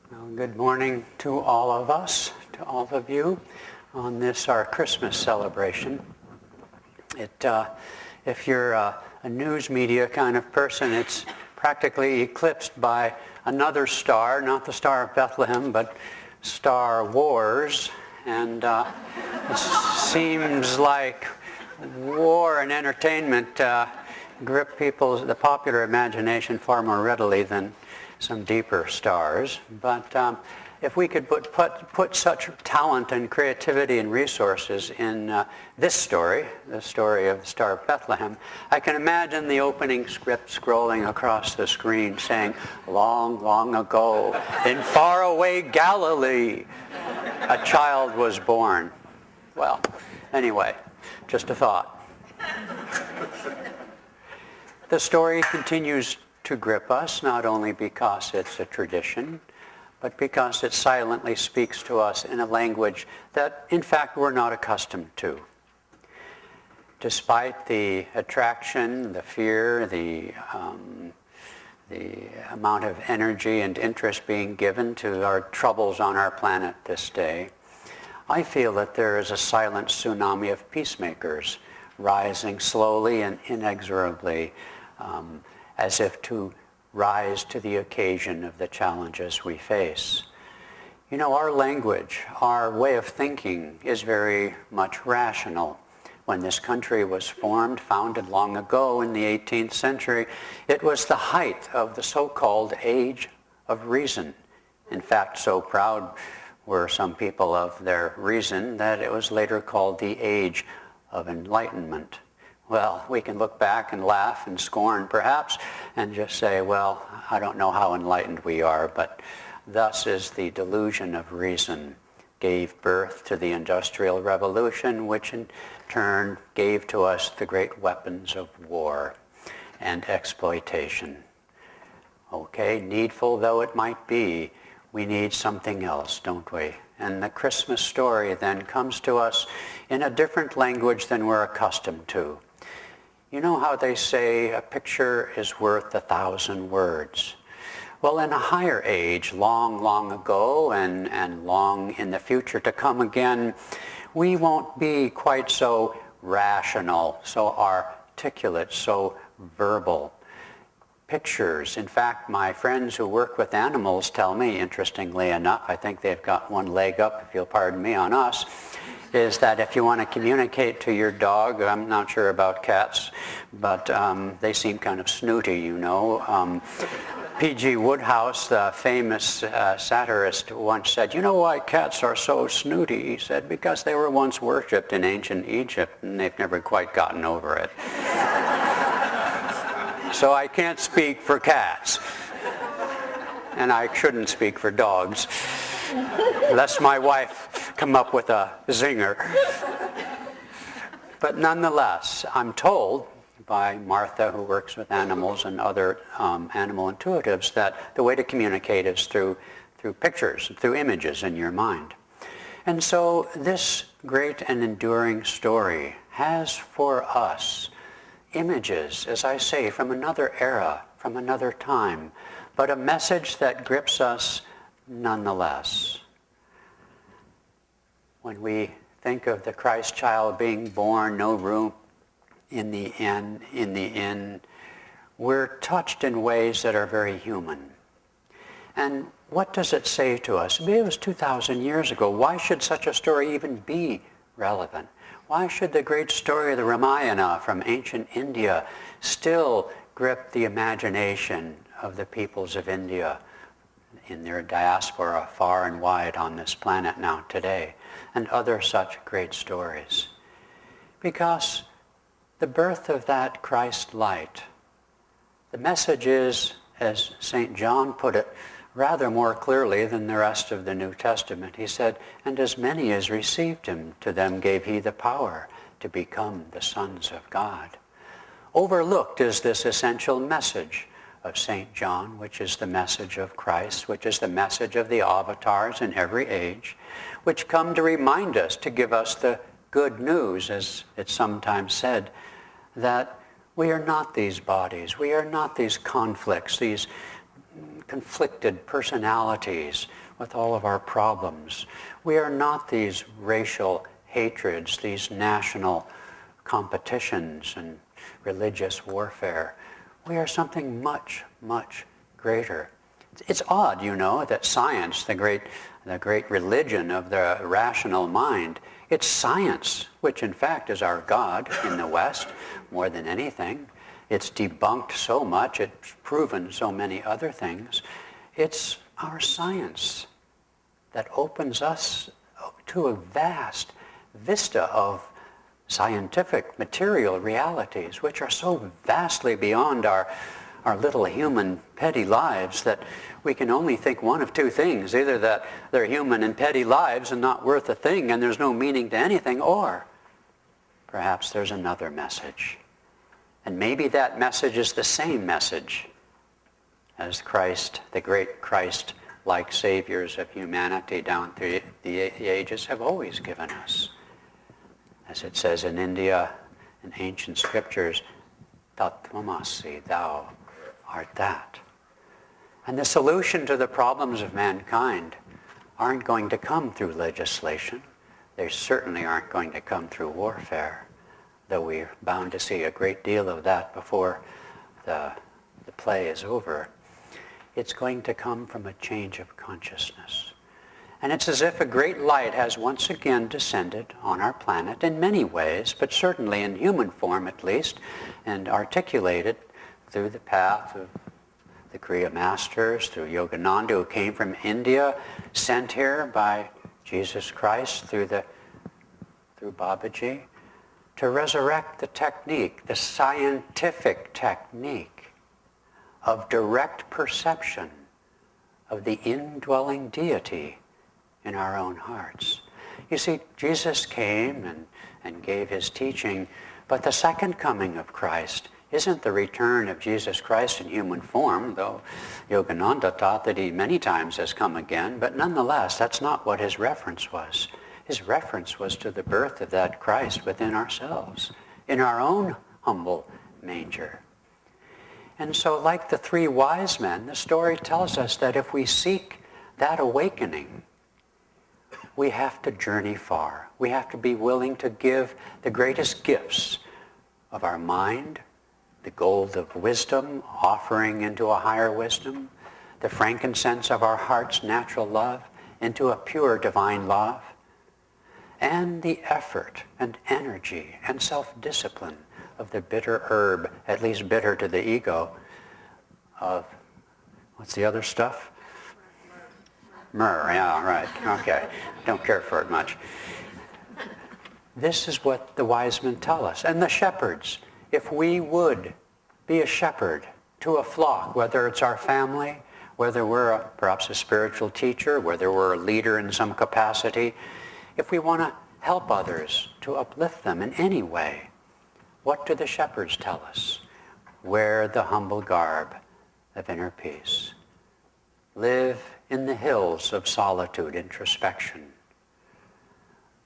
Well, good morning to all of us, to all of you, on this, our Christmas celebration. If you're a news media kind of person, it's practically eclipsed by another star, not the Star of Bethlehem, but Star Wars. And it seems like war and entertainment grip the popular imagination far more readily than some deeper stars. But if we could put such talent and creativity and resources in this story, the story of the Star of Bethlehem, I can imagine the opening script scrolling across the screen saying, "Long, long ago, in faraway Galilee, a child was born." Well, anyway, just a thought. The story continues to grip us, not only because it's a tradition, but because it silently speaks to us in a language that, in fact, we're not accustomed to. Despite the attraction, the fear, the amount of energy and interest being given to our troubles on our planet this day, I feel that there is a silent tsunami of peacemakers rising slowly and inexorably, as if to rise to the occasion of the challenges we face. You know, our language, our way of thinking is very much rational. When this country was founded long ago in the 18th century, it was the height of the so-called age of reason. In fact, so proud were some people of their reason that it was later called the age of enlightenment. Well, we can look back and laugh and scorn perhaps and just say, well, I don't know how enlightened we are, but thus is the delusion of reason gave birth to the Industrial Revolution, which in turn gave to us the great weapons of war and exploitation. Okay, needful though it might be, we need something else, don't we? And the Christmas story then comes to us in a different language than we're accustomed to. You know how they say a picture is worth 1,000 words? Well, in a higher age, long, long ago and long in the future to come again, we won't be quite so rational, so articulate, so verbal. Pictures. In fact, my friends who work with animals tell me, interestingly enough, I think they've got one leg up, if you'll pardon me, on us, is that if you want to communicate to your dog, I'm not sure about cats, but they seem kind of snooty, you know. P.G. Wodehouse, the famous satirist, once said, "You know why cats are so snooty?" He said, "Because they were once worshipped in ancient Egypt, and they've never quite gotten over it." So I can't speak for cats, and I shouldn't speak for dogs, lest my wife come up with a zinger. But nonetheless, I'm told by Martha, who works with animals, and other animal intuitives, that the way to communicate is through pictures, through images in your mind. And so this great and enduring story has for us images, as I say, from another era, from another time, but a message that grips us nonetheless. When we think of the Christ child being born, no room in the inn, we're touched in ways that are very human. And what does it say to us? Maybe it was 2,000 years ago. Why should such a story even be relevant? Why should the great story of the Ramayana from ancient India still grip the imagination of the peoples of India in their diaspora far and wide on this planet now today, and other such great stories? Because the birth of that Christ light, the message is, as St. John put it rather more clearly than the rest of the New Testament, he said, "And as many as received him, to them gave he the power to become the sons of God." Overlooked is this essential message of St. John, which is the message of Christ, which is the message of the avatars in every age, which come to remind us, to give us the good news, as it's sometimes said, that we are not these bodies, we are not these conflicts, these conflicted personalities with all of our problems. We are not these racial hatreds, these national competitions and religious warfare. We are something much, much greater. It's odd, that science, the great religion of the rational mind, it's science, which in fact is our God in the West more than anything. It's debunked so much, it's proven so many other things. It's our science that opens us to a vast vista of scientific material realities, which are so vastly beyond our little human petty lives that we can only think one of two things: either that they're human and petty lives and not worth a thing and there's no meaning to anything, or perhaps there's another message. And maybe that message is the same message as Christ, the great Christ-like saviors of humanity down through the ages have always given us. As it says in India, in ancient scriptures, Tattvamasi, thou art that. And the solution to the problems of mankind aren't going to come through legislation. They certainly aren't going to come through warfare, though we're bound to see a great deal of that before the play is over. It's going to come from a change of consciousness. And it's as if a great light has once again descended on our planet in many ways, but certainly in human form at least, and articulated through the path of the Kriya masters, through Yogananda, who came from India, sent here by Jesus Christ through Babaji, to resurrect the technique, the scientific technique of direct perception of the indwelling deity in our own hearts. You see, Jesus came and gave his teaching, but the second coming of Christ isn't the return of Jesus Christ in human form, though Yogananda taught that he many times has come again, but nonetheless, that's not what his reference was. His reference was to the birth of that Christ within ourselves, in our own humble manger. And so, like the three wise men, the story tells us that if we seek that awakening, we have to journey far. We have to be willing to give the greatest gifts of our mind, the gold of wisdom, offering into a higher wisdom, the frankincense of our heart's natural love into a pure divine love, and the effort and energy and self-discipline of the bitter herb, at least bitter to the ego, of, what's the other stuff? Myrrh, yeah, right, okay. Don't care for it much. This is what the wise men tell us. And the shepherds, if we would be a shepherd to a flock, whether it's our family, whether we're perhaps a spiritual teacher, whether we're a leader in some capacity, if we want to help others, to uplift them in any way, what do the shepherds tell us? Wear the humble garb of inner peace. Live in the hills of solitude, introspection,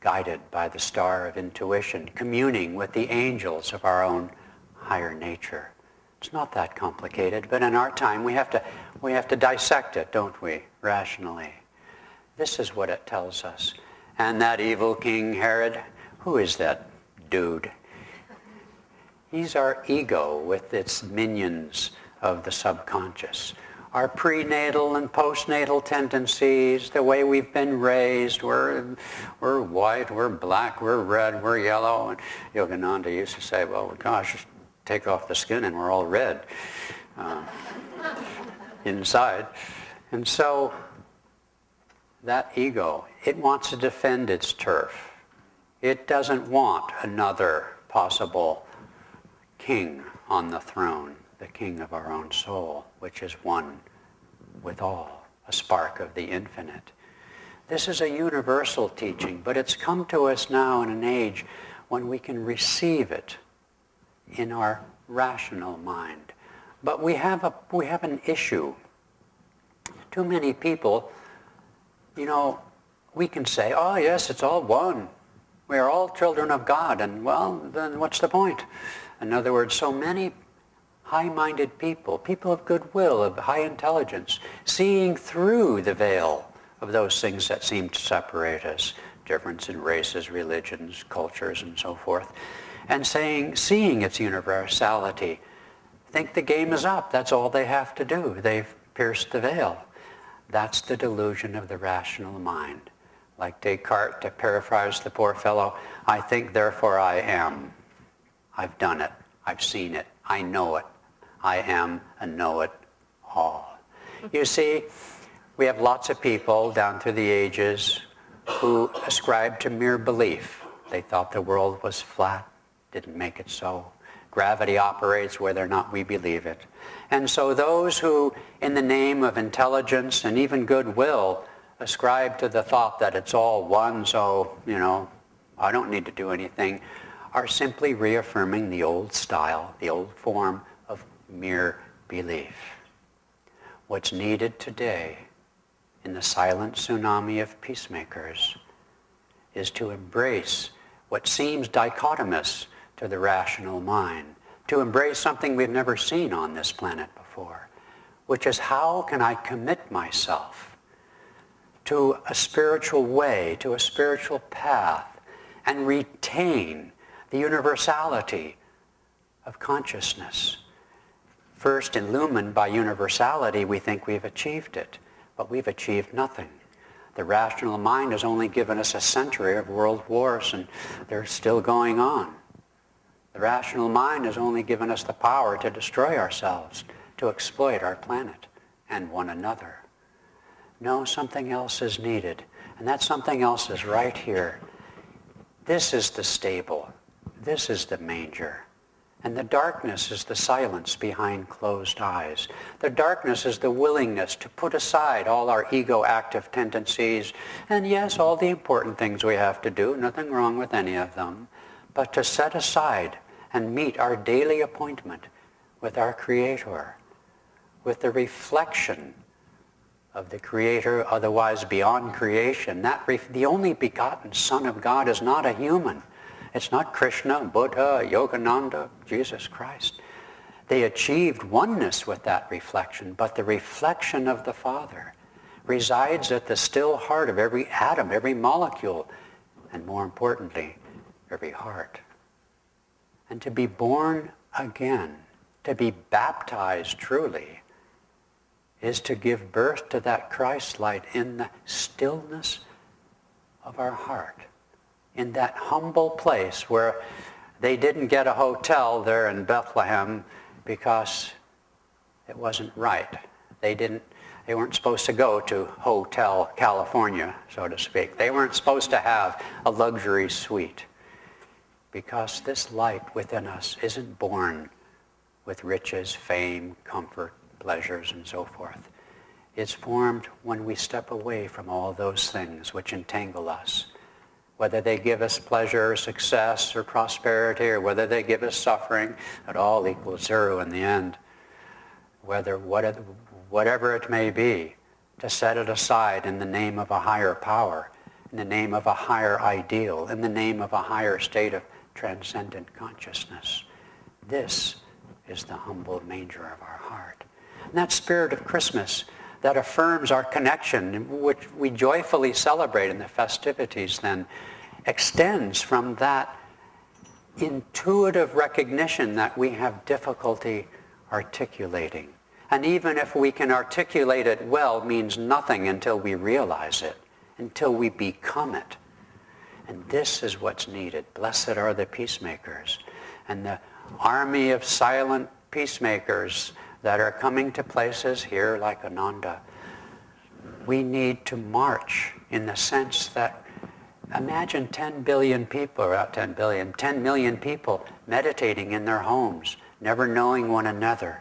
guided by the star of intuition, communing with the angels of our own higher nature. It's not that complicated, but in our time we have to dissect it, don't we, rationally. This is what it tells us. And that evil King Herod, who is that dude? He's our ego with its minions of the subconscious. Our prenatal and postnatal tendencies, the way we've been raised, we're white, we're black, we're red, we're yellow. And Yogananda used to say, well, gosh, just take off the skin and we're all red inside. And so that ego, it wants to defend its turf. It doesn't want another possible king on the throne, the king of our own soul, which is one with all, a spark of the infinite. This is a universal teaching, but it's come to us now in an age when we can receive it in our rational mind. But we have an issue. Too many people, we can say, oh yes, it's all one. We are all children of God, and well, then what's the point? In other words, so many high-minded people, people of goodwill, of high intelligence, seeing through the veil of those things that seem to separate us, difference in races, religions, cultures, and so forth, and seeing its universality, think the game is up. That's all they have to do. They've pierced the veil. That's the delusion of the rational mind. Like Descartes, to paraphrase the poor fellow, I think, therefore I am. I've done it. I've seen it. I know it. I am and know it all. You see, we have lots of people down through the ages who ascribe to mere belief. They thought the world was flat, didn't make it so. Gravity operates whether or not we believe it. And so those who, in the name of intelligence and even goodwill, ascribe to the thought that it's all one, so, I don't need to do anything, are simply reaffirming the old style, the old form of mere belief. What's needed today in the silent tsunami of peacemakers is to embrace what seems dichotomous to the rational mind, to embrace something we've never seen on this planet before, which is how can I commit myself to a spiritual way, to a spiritual path, and retain the universality of consciousness. First, illumined by universality, we think we've achieved it, but we've achieved nothing. The rational mind has only given us a century of world wars, and they're still going on. The rational mind has only given us the power to destroy ourselves, to exploit our planet and one another. No, something else is needed, and that something else is right here. This is the stable. This is the manger. And the darkness is the silence behind closed eyes. The darkness is the willingness to put aside all our ego-active tendencies, and yes, all the important things we have to do, nothing wrong with any of them, but to set aside and meet our daily appointment with our Creator, with the reflection of the Creator, otherwise beyond creation. The only begotten Son of God is not a human. It's not Krishna, Buddha, Yogananda, Jesus Christ. They achieved oneness with that reflection, but the reflection of the Father resides at the still heart of every atom, every molecule, and more importantly, every heart. And to be born again, to be baptized truly, is to give birth to that Christ light in the stillness of our heart, in that humble place where they didn't get a hotel there in Bethlehem because it wasn't right. They weren't supposed to go to Hotel California, so to speak. They weren't supposed to have a luxury suite, because this light within us isn't born with riches, fame, comfort, pleasures, and so forth. It's formed when we step away from all those things which entangle us, whether they give us pleasure or success or prosperity, or whether they give us suffering, it all equals zero in the end. Whatever it may be, to set it aside in the name of a higher power, in the name of a higher ideal, in the name of a higher state of transcendent consciousness. This is the humble manger of our heart. And that spirit of Christmas that affirms our connection, which we joyfully celebrate in the festivities, then extends from that intuitive recognition that we have difficulty articulating. And even if we can articulate it well, means nothing until we realize it, until we become it. And this is what's needed. Blessed are the peacemakers. And the army of silent peacemakers that are coming to places here like Ananda, we need to march in the sense that, imagine 10 billion people, or not 10 billion, 10 million people meditating in their homes, never knowing one another.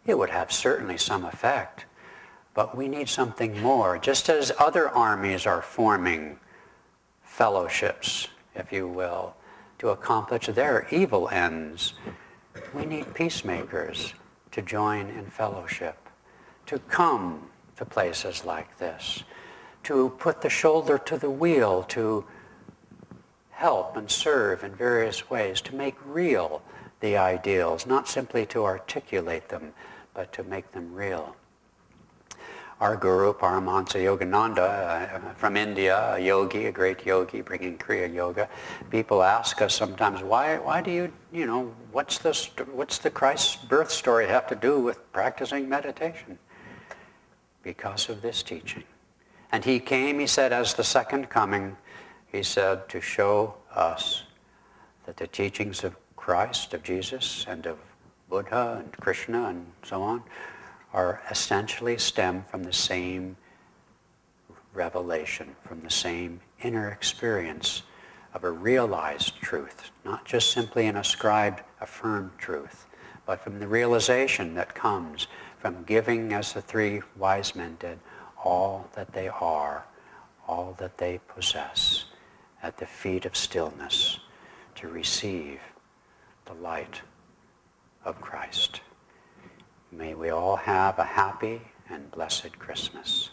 It would have certainly some effect, but we need something more. Just as other armies are forming fellowships, if you will, to accomplish their evil ends, we need peacemakers to join in fellowship, to come to places like this, to put the shoulder to the wheel, to help and serve in various ways, to make real the ideals, not simply to articulate them, but to make them real. Our guru, Paramahansa Yogananda, from India, a yogi, a great yogi, bringing Kriya Yoga, people ask us sometimes, why do you, what's the Christ's birth story have to do with practicing meditation? Because of this teaching. And he came, he said, as the second coming, he said, to show us that the teachings of Christ, of Jesus, and of Buddha, and Krishna, and so on, are essentially stem from the same revelation, from the same inner experience of a realized truth, not just simply an ascribed, affirmed truth, but from the realization that comes from giving, as the three wise men did, all that they are, all that they possess, at the feet of stillness, to receive the light of Christ. May we all have a happy and blessed Christmas.